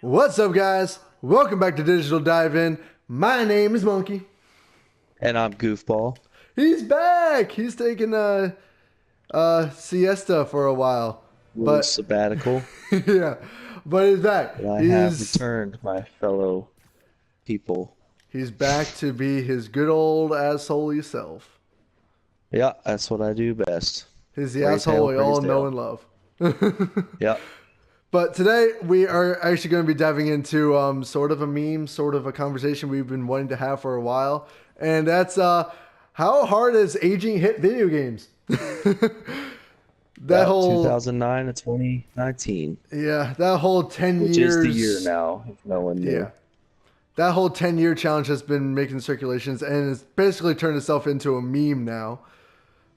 What's up, guys? Welcome back to Digital Dive In. My name is Monkey. And I'm Goofball. He's back. He's taking a siesta for a while, Little but sabbatical. yeah, but he's back. But I have He's returned, my fellow people. he's back to be his good old assholey self. Yeah, that's what I do best. He's the Raise asshole hell, we praise all know Dale. and love. Yeah. But today we are actually going to be diving into sort of a meme, sort of a conversation we've been wanting to have for a while, and that's how hard has aging hit video games? That Yeah, whole 2009 to 2019, that whole 10 which is the year years now, if no one yeah knew. that whole 10-year challenge has been making circulations, and it's basically turned itself into a meme now.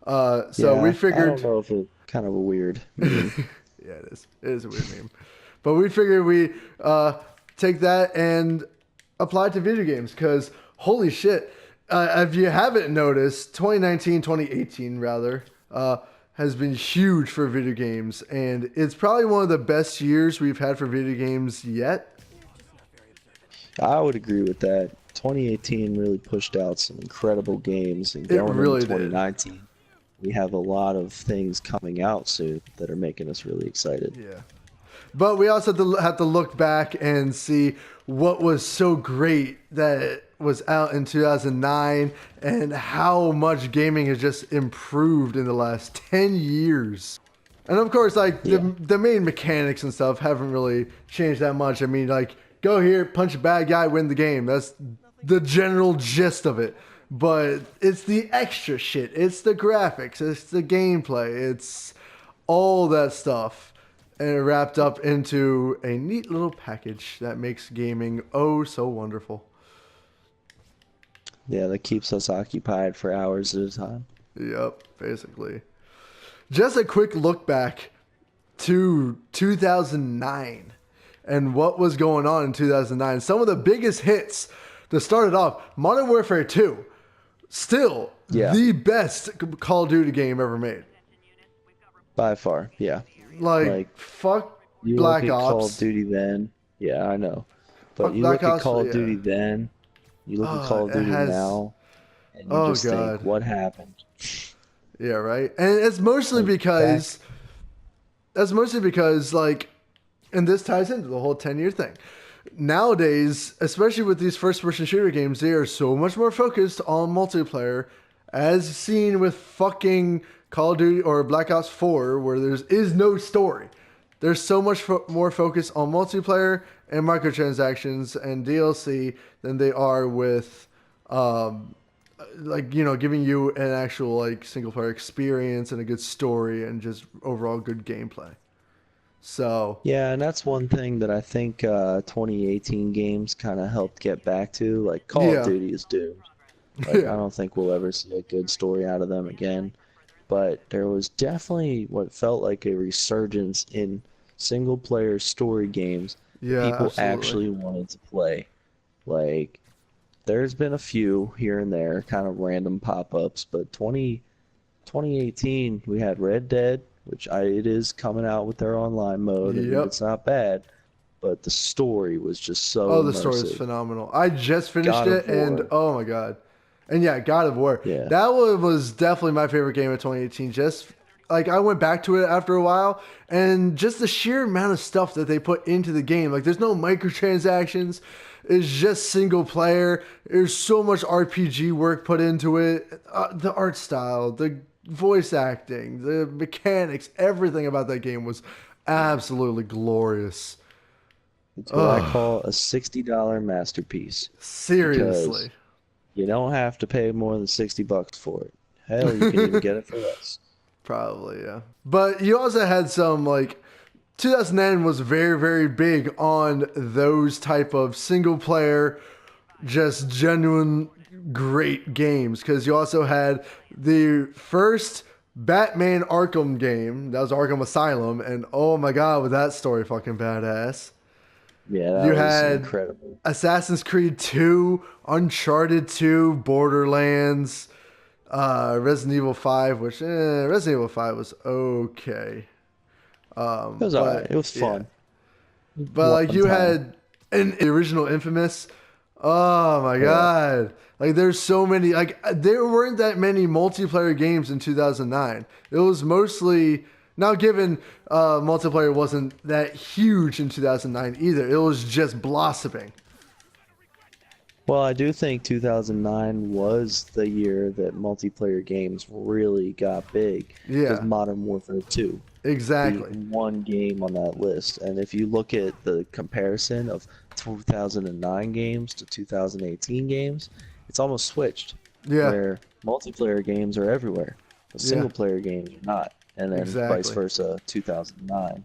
So we Yeah, I don't figured know if it's kind of a weird meme. yeah, it is a weird meme, but we figured we take that and apply it to video games, because holy shit, if you haven't noticed, 2019, 2018 rather, has been huge for video games, and it's probably one of the best years we've had for video games yet. I would agree with that. 2018 really pushed out some incredible games, and It going into really did. 2019, we have a lot of things coming out soon that are making us really excited. Yeah. But we also have to look back and see what was so great that it was out in 2009, and how much gaming has just improved in the last 10 years. And of course, like Yeah. the main mechanics and stuff haven't really changed that much. I mean, like, go here, punch a bad guy, win the game. That's the general gist of it. But it's the extra shit. It's the graphics. It's the gameplay. It's all that stuff, and it wrapped up into a neat little package that makes gaming oh so wonderful. Yeah, that keeps us occupied for hours at a time. Yep, basically. Just a quick look back to 2009 and what was going on in 2009. Some of the biggest hits that started off: Modern Warfare 2, still Yeah, the best Call of Duty game ever made. by far. Yeah. Like, Like, fuck you look Black at Call of Ops. Duty then. Yeah, I know. But Fuck you Black look at Ops, Call of yeah. Duty then, you look at Oh, Call of it Duty has. now, and you Oh, just think, God. what happened? Yeah, right. And it's mostly Like, back. because that's mostly because, like, and this ties into the whole 10-year thing. Nowadays, especially with these first-person shooter games, they are so much more focused on multiplayer, as seen with fucking Call of Duty or Black Ops 4, where there is no story. There's so much more focus on multiplayer and microtransactions and DLC than they are with, um, like, giving you an actual, like, single player experience and a good story and just overall good gameplay. So Yeah, and that's one thing that I think 2018 games kind of helped get back to. Like, Call of yeah, Duty is doomed. Like, I yeah, don't think we'll ever see a good story out of them again. But there was definitely what felt like a resurgence in single player story games that yeah, people absolutely. actually wanted to play. Like, there's been a few here and there, kind of random pop-ups, but 2018 we had Red Dead, which it is coming out with their online mode, and Yep. it's not bad, but the story was just so Oh, the story is immersive. phenomenal. I just finished God it, of and War, oh my god. And yeah, God of War. yeah, That one was definitely my favorite game of 2018. Just like, I went back to it after a while, and just the sheer amount of stuff that they put into the game. Like, there's no microtransactions. It's just single player. There's so much RPG work put into it. The art style, the voice acting, the mechanics, everything about that game was absolutely glorious. it's what I Ugh, call a $60 masterpiece because seriously. you don't have to pay more than $60 for it. Hell, you can even get it for less. Probably, yeah. But you also had some, like, 2009 was very, very big on those type of single player, just genuine great games. Because you also had the first Batman Arkham game, that was Arkham Asylum, and oh my god, was that story fucking badass. Yeah, that You was had incredible. Assassin's Creed 2, Uncharted 2, Borderlands, Resident Evil 5, which Resident Evil 5 was okay. It was alright. But It was yeah. fun. But like one you time. had in the original Infamous. Oh my Yeah. god. Like there's so many like there weren't that many multiplayer games in 2009. It was mostly now given multiplayer wasn't that huge in 2009 either. It was just blossoming. Well, I do think 2009 was the year that multiplayer games really got big because Yeah, Modern Warfare 2 beat exactly. one game on that list. And if you look at the comparison of 2009 games to 2018 games, it's almost switched, Yeah, where multiplayer games are everywhere, but yeah, single player games are not. And then vice exactly. versa, 2009.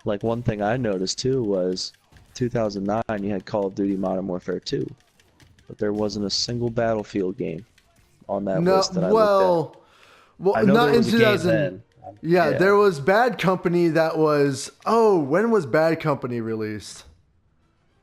Like one thing I noticed too was 2009 you had Call of Duty Modern Warfare 2, but there wasn't a single Battlefield game on that No, list that I looked at. well, I know not there in was a game 2000. then. Yeah, Yeah. there was Bad Company that was. Oh, when was Bad Company released?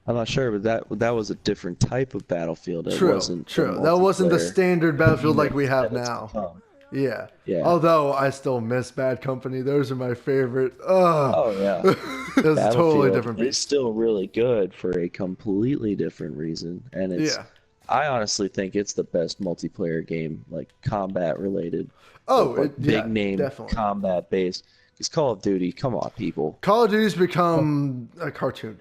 I'm not sure, but that was a different type of Battlefield. It True, wasn't the true. That wasn't the multiplayer standard Battlefield game like we have that it's now. become. Yeah. Yeah. Although I still miss Bad Company. Those are my favorite. Ugh. Oh yeah. It's a totally Battlefield different is beast. still really good for a completely different reason, and Yeah. I honestly think it's the best multiplayer game, like combat related, Oh, with like yeah, big name definitely. combat based. Because Call of Duty, come on, people. Call of Duty's Oh, become a cartoon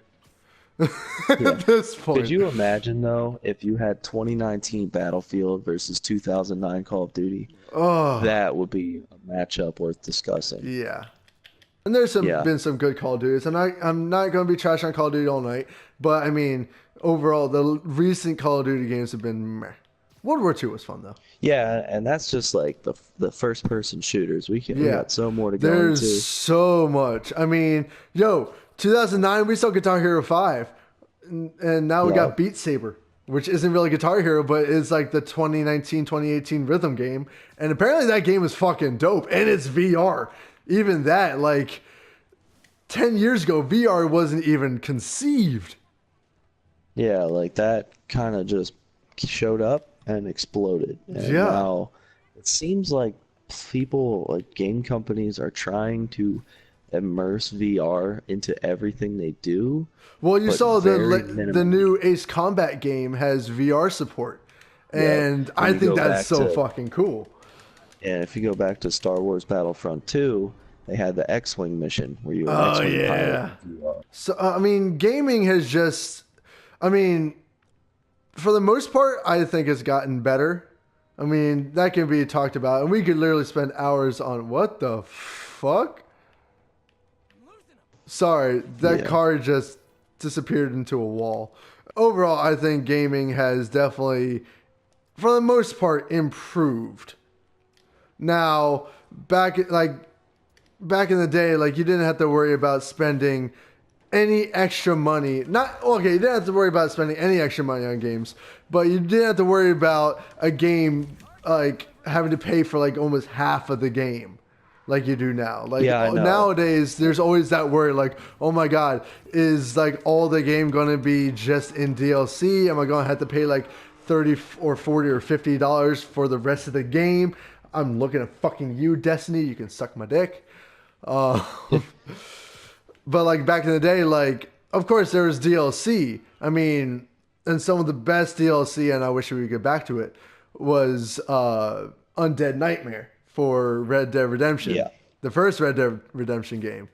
yeah. at this Could point. you imagine though if you had 2019 Battlefield versus 2009 Call of Duty? Oh, That would be a matchup worth discussing. yeah. And there's Yeah. been some good Call of Duties, and I'm not going to be trash on Call of Duty all night, but I mean, overall, the recent Call of Duty games have been meh. World War II was fun though. Yeah, and that's just like the first person shooters. We Yeah, got so more to go there's into. so much. I mean, yo, 2009 we saw Guitar Hero 5, and now we Yeah. got Beat Saber, which isn't really Guitar Hero, but is like the 2019 2018 rhythm game, and apparently that game is fucking dope, and it's VR. Even that, like 10 years ago, VR wasn't even conceived. Yeah, like that kind of just showed up and exploded. And Yeah. now it seems like people, like game companies, are trying to immerse VR into everything they do, Well, you but saw very the minimally. new Ace Combat game has VR support, Yeah. and If I you think go that's back so to, fucking cool. yeah, if you go back to Star Wars Battlefront 2, they had the X-Wing mission where you were an Oh X-Wing pilot yeah. in VR. So I mean, gaming has just, I mean, for the most part, I think it's gotten better. I mean, that can be talked about, and we could literally spend hours on what the fuck. Sorry, that Yeah. car just disappeared into a wall. Overall, I think gaming has definitely, for the most part, improved. Now, back in the day, like you didn't have to worry about spending any extra money. Not okay, you didn't have to worry about spending any extra money on games, but you didn't have to worry about a game like having to pay for like almost half of the game like you do now. Like Yeah, I know. nowadays there's always that worry like, "Oh my god, is like all the game going to be just in DLC? Am I going to have to pay like 30 or 40 or $50 for the rest of the game?" I'm looking at fucking you, Destiny. You can suck my dick. Uh, but like back in the day, like of course there was DLC. I mean, and some of the best DLC, and I wish we could get back to it, was Undead Nightmare for Red Dead Redemption, Yeah. the first Red Dead Redemption game.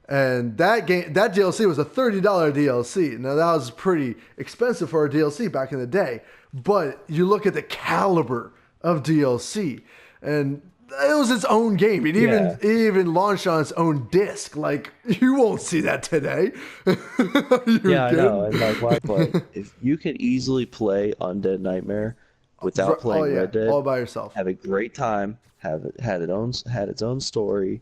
And that DLC was a $30 DLC. Now that was pretty expensive for a DLC back in the day, but you look at the caliber of DLC, and it was its own game. Yeah. It even launched on its own disc. Like you won't see that today. Are you Yeah, I know. kidding? And like likewise, if you could easily play Undead Nightmare without Oh playing yeah, Red Dead, all by yourself. have a great time, have it had its own story,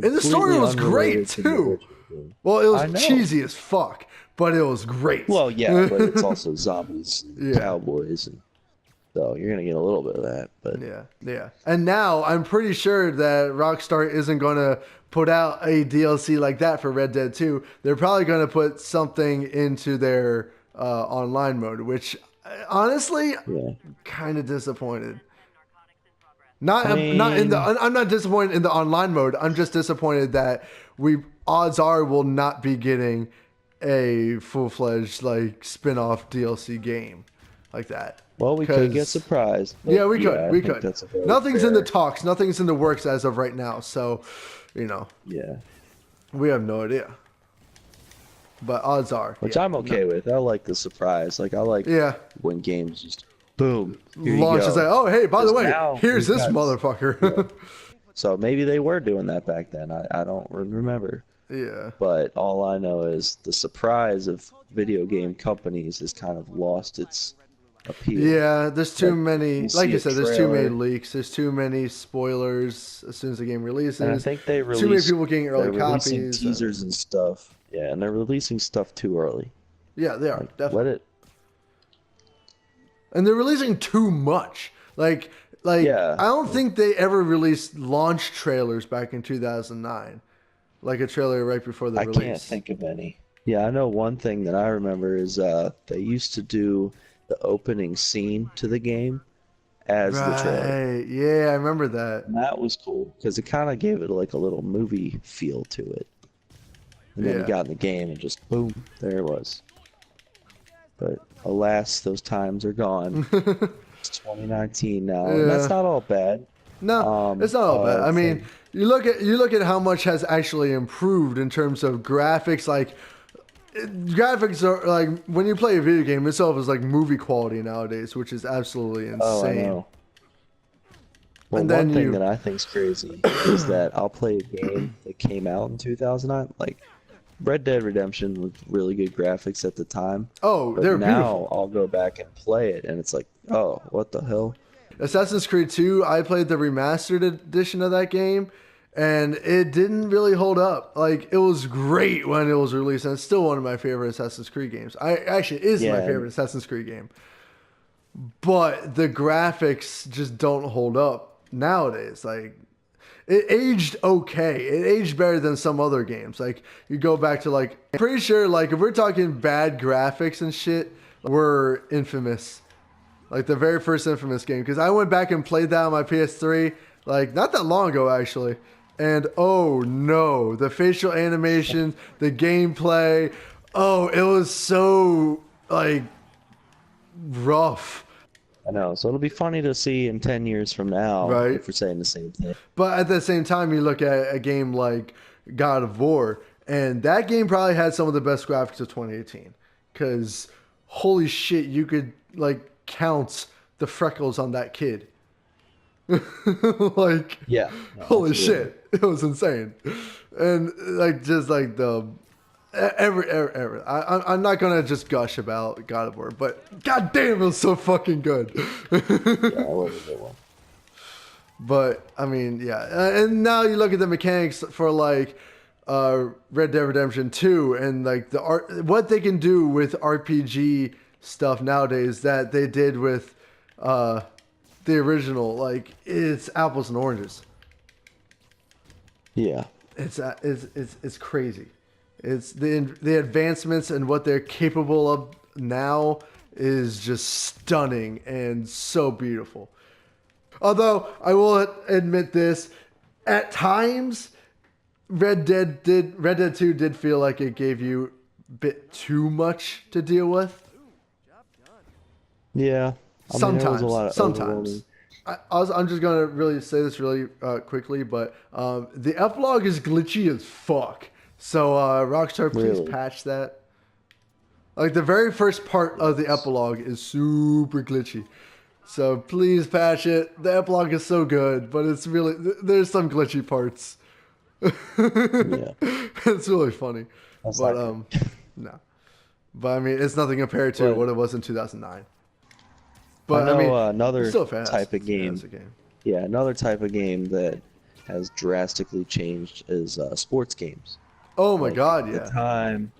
And the story completely was great unrelated to the too. original game. Well, it I was know. cheesy as fuck, but it was great. Well, yeah, but it's also zombies, and Yeah. cowboys, and so you're gonna get a little bit of that. But Yeah, yeah. And now I'm pretty sure that Rockstar isn't going to put out a DLC like that for Red Dead 2. They're probably going to put something into their online mode, which honestly, yeah, kind of disappointed. I Not in the. mean, I'm not disappointed in the online mode. I'm just disappointed that we odds are we'll not be getting a full-fledged like spin-off DLC game like that. Well, we could get Because surprised, yeah, but yeah, I we think could. that's a very Nothing's in the fair. talks, nothing's in the works as of right now. So, you know, Yeah, we have no idea. But odds are, which yeah, I'm okay with. I like the surprise. Like I like yeah. when games just boom, here you Launch is like, go. oh hey, by the 'Cause way, now here's we've this got, yeah. motherfucker. So maybe they were doing that back then. I don't remember. Yeah. But all I know is the surprise of video game companies has kind of lost its appeal. Yeah, there's too Like many. you Like see you a said, there's too many trailer, leaks. There's too many spoilers as soon as the game and I releases. think they Too many release people getting early they're releasing copies. And teasers and stuff. Yeah, and they're releasing stuff too early. yeah, they are Like let definitely, it. and they're releasing too much. Like Yeah, I don't think they ever released launch trailers back in 2009. Like a trailer right before the I can't release. think of any. Yeah, I know one thing that I remember is they used to do the opening scene to the game as the trailer. Right. Yeah, I remember that. And that was cool because it kind of gave it like a little movie feel to it. And then you Yeah. got in the game and just boom, there it was. But alas, those times are gone. It's 2019 now, and that's Yeah. not all bad. No, it's not all bad. I mean, Thing. you look at how much has actually improved in terms of graphics. Like graphics are like when you play a video game itself is like movie quality nowadays, which is absolutely Oh, I insane. know. Well, And then one thing you, that I think's crazy is that I'll play a game that came out in 2009, like Red Dead Redemption with really good graphics at the time, oh, but they're now beautiful. I'll go back and play it, and it's like, oh, what the hell? Assassin's Creed 2, I played the remastered edition of that game, and it didn't really hold up. Like it was great when it was released, and it's still one of my favorite Assassin's Creed games. I actually is my Yeah, favorite Assassin's Creed game. But the graphics just don't hold up nowadays. Like it aged okay. It aged better than some other games. Like you go back to like I'm pretty sure like if we're talking bad graphics and shit, we're Infamous. Like the very first Infamous game because I went back and played that on my PS3 like not that long ago actually. And oh no, the facial animation, the gameplay, oh, it was so like rough. I know. So it'll be funny to see in 10 years from now Right? if we're saying the same thing. But at the same time, you look at a game like God of War, and that game probably had some of the best graphics of 2018. Because holy shit, you could like count the freckles on that kid. Like, Yeah, no, holy absolutely. shit, it was insane. And like, just like the ever. I'm not gonna just gush about God of War, but god damn, it was so fucking good. Yeah, that was a good one. But I mean, yeah, and now you look at the mechanics for like Red Dead Redemption 2 and like the art, what they can do with RPG stuff nowadays that they did with the original. Like it's apples and oranges. Yeah. It's crazy. It's the advancements and what they're capable of now is just stunning and so beautiful. Although I will admit this, at times Red Dead 2 did feel like it gave you a bit too much to deal with. Yeah. I mean, there was a lot of Sometimes. overwhelming. I'm just gonna really say this really quickly, but the epilogue is glitchy as fuck. So Rockstar, please Really? patch that. Like the very first part of the epilogue is super glitchy. So please patch it. The epilogue is so good, but it's really there's some glitchy parts. Yeah. It's really funny, That's but not good. no. But I mean, it's nothing compared to But what it was in 2009. I But I know mean, it's another still fast. type of It's a game. game. Yeah, another type of game that has drastically changed is sports games. Oh my Like god, the yeah. time,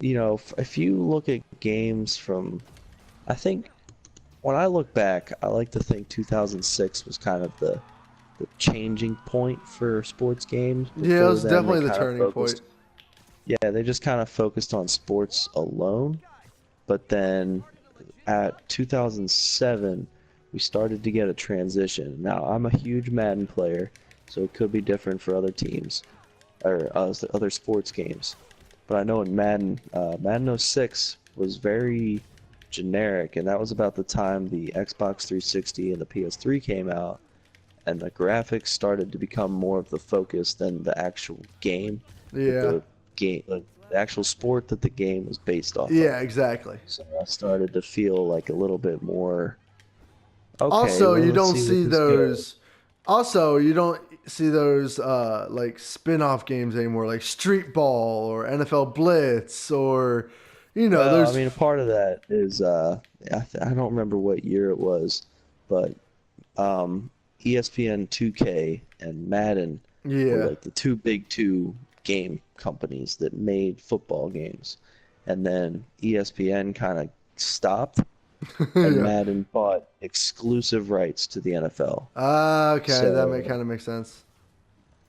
if you look at games from, I think when I look back, I like to think 2006 was kind of the changing point for sports games. Yeah, it Before was then, they definitely the kind of turning point. focused. Yeah, they just kind of focused on sports alone. But then at 2007, we started to get a transition. Now, I'm a huge Madden player, so it could be different for other teams. or other sports games. But I know in Madden '06 was very generic, and that was about the time the Xbox 360 and the PS3 came out, and the graphics started to become more of the focus than the actual game that Yeah. the actual sport that the game was based off of. Yeah, exactly. So I started to feel like a little bit more, okay, Also, well, you let's don't see what see this goes. those. Also, you don't see those like spin-off games anymore, like Street Ball or NFL Blitz or, Well, I there's mean, a part of that is I don't remember what year it was, but ESPN 2K and Madden were yeah, like the two big two game companies that made football games. And then ESPN kind of stopped, and yeah. Madden bought exclusive rights to the NFL. Okay, that So kind of makes sense.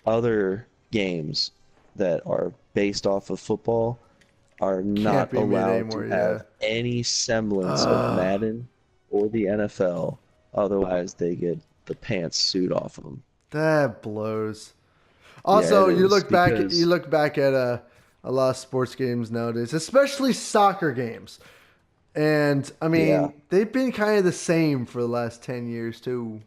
other games that are based off of football are Can't not be made allowed anymore. to Yeah. have any semblance of Uh, Madden or the NFL. Otherwise, they get the pants suit off of them. that blows. Yeah, it Also, you is look back. You because look back at a lot of sports games nowadays, especially soccer games. And I yeah, mean, they've been kind of the same for the last 10 years too.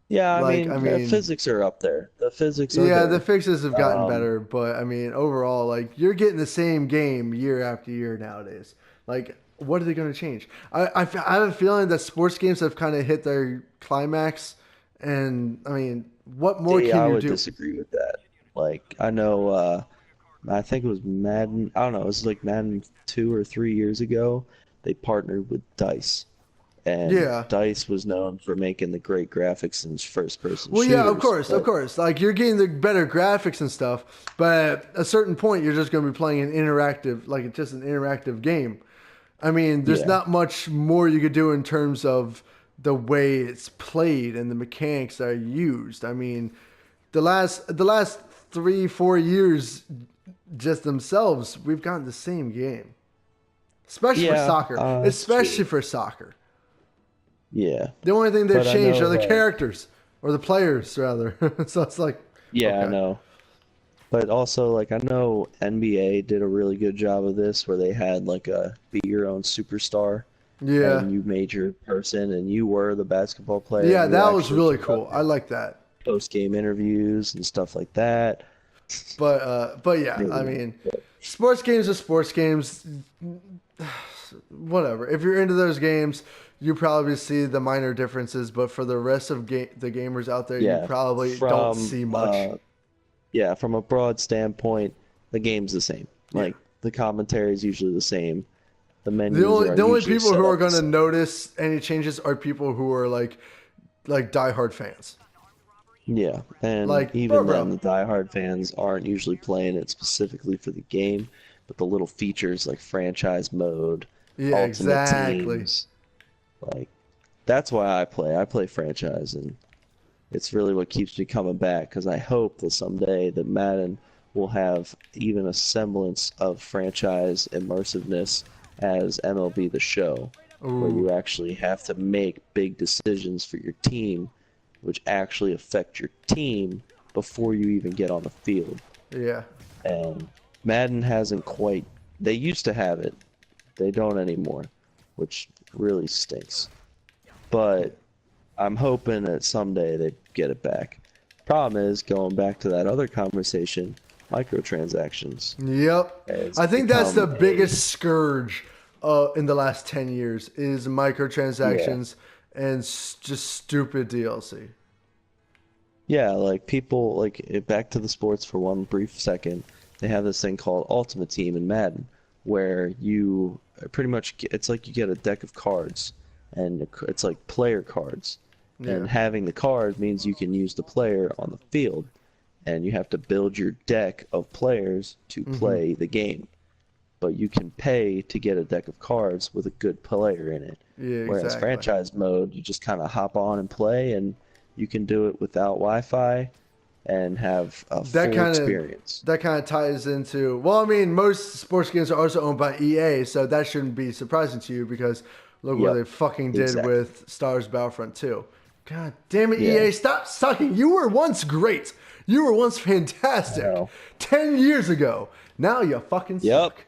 yeah. I Like, mean, I the mean, physics are up there. The physics are yeah, the there. fixes have gotten Um, better, but I mean, overall, like you're getting the same game year after year nowadays. Like, what are they going to change? I have a feeling that sports games have kind of hit their climax, and I mean, what more See, can I you would do? disagree with that. Like, I know, I think it was Madden. I don't know. It was like Madden 2 or 3 years ago. They partnered with Dice, and Yeah. Dice was known for making the great graphics in first-person Well, yeah, of shooters. course, of But course. Like you're getting the better graphics and stuff, but at a certain point, you're just going to be playing an interactive, like just an interactive game. I mean, there's yeah, not much more you could do in terms of the way it's played and the mechanics that are used. I mean, the last 3 4 years just themselves, we've gotten the same game, especially for yeah, soccer, that's especially true. for soccer. Yeah, The only thing they've but I changed know, are the like, characters or the players rather. So it's like, yeah, I okay, know. But also, like, I know NBA did a really good job of this, where they had like a be your own superstar, yeah, and you made your person, and you were the basketball player, and yeah, you that was actually really cool. I conducted like that. post-game interviews and stuff like that. But yeah, I Really, mean, sports games are sports games. Whatever. If you're into those games, you probably see the minor differences, but for the rest of the gamers out there, you yeah, probably don't from see much. yeah, from a broad standpoint, the game's the same. Yeah. Like the commentary is usually the same. The The menus only are the only usually people who set are up the going to same. notice any changes are people who are like diehard fans. Yeah, and Like, even bro. then, the diehard fans aren't usually playing it specifically for the game, but the little features like franchise mode, Yeah, ultimate exactly. teams, like that's why I play. I play franchise, and it's really what keeps me coming back because I hope that someday that Madden will have even a semblance of franchise immersiveness as MLB The Show, where Ooh, you actually have to make big decisions for your team, which actually affect your team before you even get on the field. yeah. And Madden hasn't quite, they used to have it, they don't anymore, which really stinks. But I'm hoping that someday they get it back. Problem is, going back to that other conversation, microtransactions Yep. has I think that's the become a biggest scourge in the last 10 years is yeah, microtransactions and just stupid DLC. yeah. Like people like back to the sports for one brief second. They have this thing called Ultimate Team in Madden, where you pretty much it's like you get a deck of cards, and it's like player cards, Yeah. and having the card means you can use the player on the field, and you have to build your deck of players to Hmm. play the game. But you can pay to get a deck of cards with a good player in it. Yeah, Whereas exactly. franchise mode, you just kind of hop on and play, and you can do it without Wi-Fi and have a That full kind of experience. that kind of ties into, well, I mean, most sports games are also owned by EA, so that shouldn't be surprising to you because look what Yep, they fucking did exactly. with Star Wars Battlefront 2. God damn it, Yeah, EA, stop sucking. You were once great. You were once I fantastic know. 10 years ago. Now you fucking Yep. suck.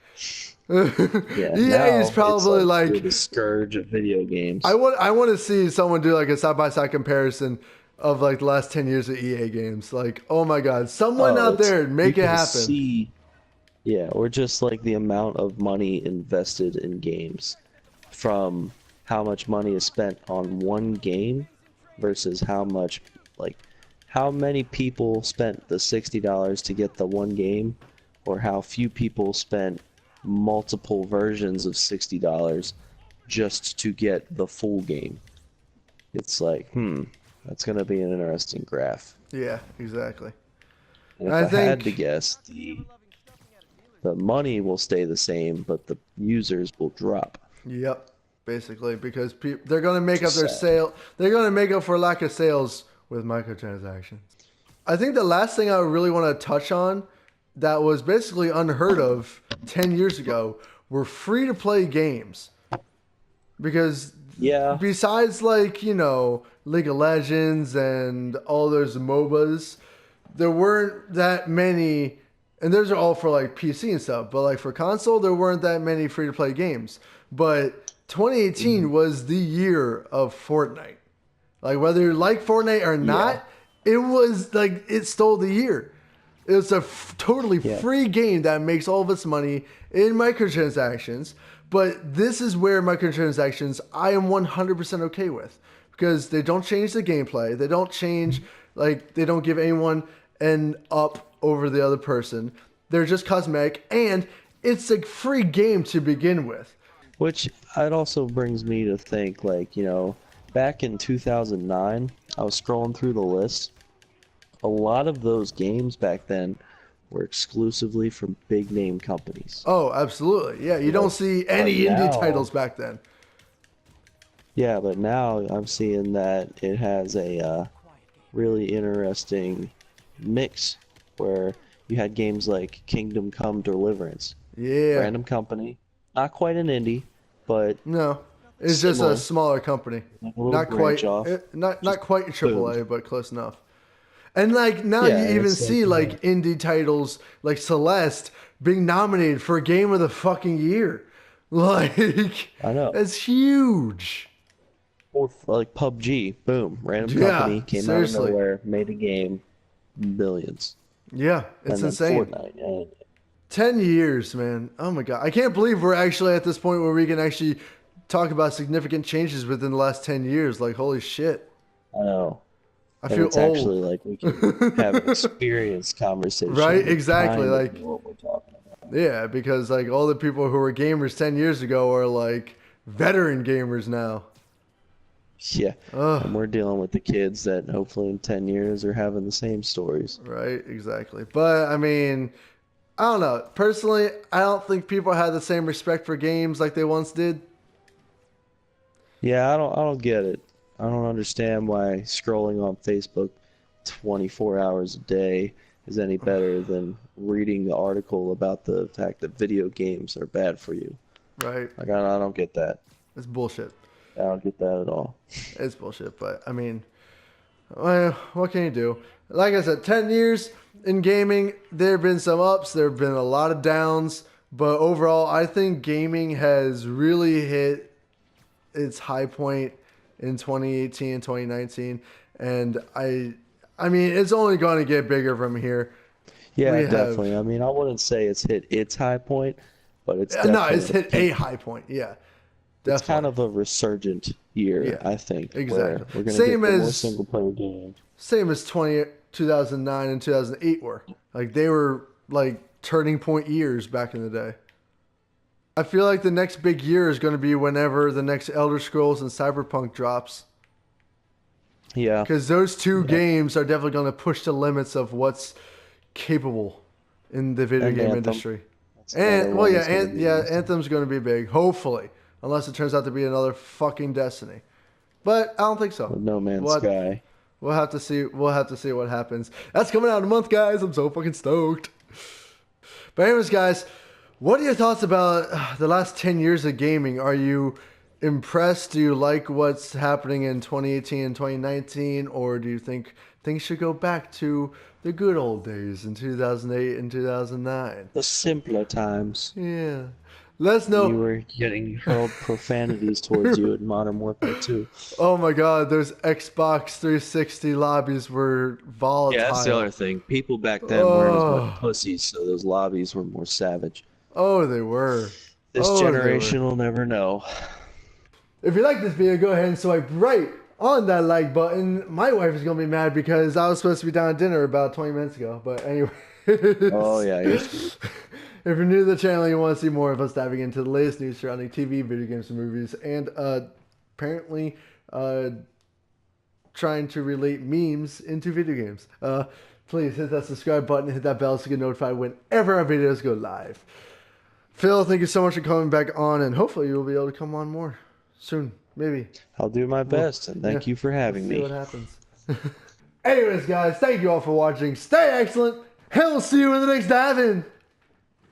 Yeah. EA is Now it's probably like you're like, the scourge of video I games. want I want to see someone do like a side by side comparison of like the last 10 years of EA games. Like, oh my god, someone Oh, out it's there make you it can happen. see, yeah, or just like the amount of money invested in games from how much money is spent on one game versus how much, like, how many people spent the $60 to get the one game, or how few people spent multiple versions of $60 just to get the full game. It's like, that's gonna be an interesting graph. Yeah, exactly. And And if I I had to think, guess, the money will stay the same, but the users will drop, yep, basically because they're going to make which is up their sad. sale. They're going to make up for lack of sales with microtransactions. I think the last thing I really want to touch on that was basically unheard of 10 years ago were free to play games. Because Yeah, besides like, League of Legends and all those MOBAs, there weren't that many, and those are all for like PC and stuff, but like for console, there weren't that many free to play games. But 2018 was the year of Fortnite. Like whether you like Fortnite or yeah, not, it was like it stole the year. It's a totally yeah. free game that makes all of its money in microtransactions. But this is where microtransactions I am 100% okay with because they don't change the gameplay. They don't change, like, they don't give anyone an up over the other person. They're just cosmetic and it's a free game to begin with. Which it also brings me to think, like, back in 2009, I was scrolling through the list. A lot of those games back then were exclusively from big name companies. Oh, absolutely. Yeah, you don't But see but any indie titles now, back then. yeah, but now I'm seeing that it has a really interesting mix where you had games like Kingdom Come Deliverance, Yeah. random company, not quite an indie, but No, it's just a similar, smaller company. like a little Not branch quite, off, not just quite boom. AAA, but close enough. And like now Yeah, you and even it's like, see like indie titles like Celeste being nominated for Game of the fucking Year. Like I know. that's huge. Or like PUBG, boom, random Yeah, company came out of seriously. nowhere, made a game, millions. Yeah, it's And then insane. Fortnite, and 10 years, man. Oh my god. I can't believe we're actually at this point where we can actually talk about significant changes within the last 10 years. Like holy shit. I know. I And feel it's old. actually like we can have an experience conversation Right? with Exactly. kind of Like what we're talking about. yeah, because like all the people who were gamers 10 years ago are like veteran gamers now. Yeah. Ugh, And we're dealing with the kids that hopefully in 10 years are having the same stories. right, exactly. But I mean, I don't know. Personally, I don't think people had the same respect for games like they once did. Yeah, I don't get it. I don't understand why scrolling on Facebook 24 hours a day is any better than reading the article about the fact that video games are bad for you. Right? Like, I don't get that. It's bullshit. I don't get that at all. It's bullshit, but I mean, well, what can you do? Like I said, 10 years in gaming, there have been some ups, there have been a lot of downs, but overall, I think gaming has really hit its high point in 2018 and 2019, and I mean, it's only going to get bigger from here. Yeah, We have definitely. I mean, I wouldn't say it's hit its high point, but it's no, it's definitely hit a peaked. high point. Yeah, It's kind definitely. of a resurgent year, Yeah, I think, where exactly. we're gonna get the more single player games. Same as 2009 and 2008 were. Like they were like turning point years back in the day. I feel like the next big year is going to be whenever the next Elder Scrolls and Cyberpunk drops. Yeah, Because those two yeah. games are definitely going to push the limits of what's capable in the video And game Anthem. industry. That's another And well, one yeah, that's gonna be yeah, massive. Anthem's going to be big, hopefully, unless it turns out to be another fucking Destiny. But I don't think so. With No Man's What Sky. we'll have to see. We'll have to see what happens. That's coming out in a month, guys. I'm so fucking stoked. But anyways, guys, what are your thoughts about the last 10 years of gaming? Are you impressed? Do you like what's happening in 2018 and 2019, or do you think things should go back to the good old days in 2008 and 2009. The simpler times. Yeah. Let us When you know. were getting hurled profanities towards you in Modern Warfare 2. Oh my god, those Xbox 360 lobbies were Yeah, that's the other volatile. thing. People back then weren't as much Oh, pussies, so those lobbies were more savage. oh, they were. This Oh, they were. generation will never know. If you like this video, go ahead and swipe right on that like button. My wife is going to be mad because I was supposed to be down at dinner about 20 minutes ago. But anyway. Oh, yeah, you're screwed. If you're new to the channel and you want to see more of us diving into the latest news surrounding TV, video games, and movies, and apparently trying to relate memes into video games, please hit that subscribe button, hit that bell so you get notified whenever our videos go live. Phil, thank you so much for coming back on, and hopefully you'll be able to come on more soon, maybe. I'll do my best, and thank you for having See me. what happens. Anyways, guys, thank you all for watching. Stay excellent, and we'll see you in the next dive-in.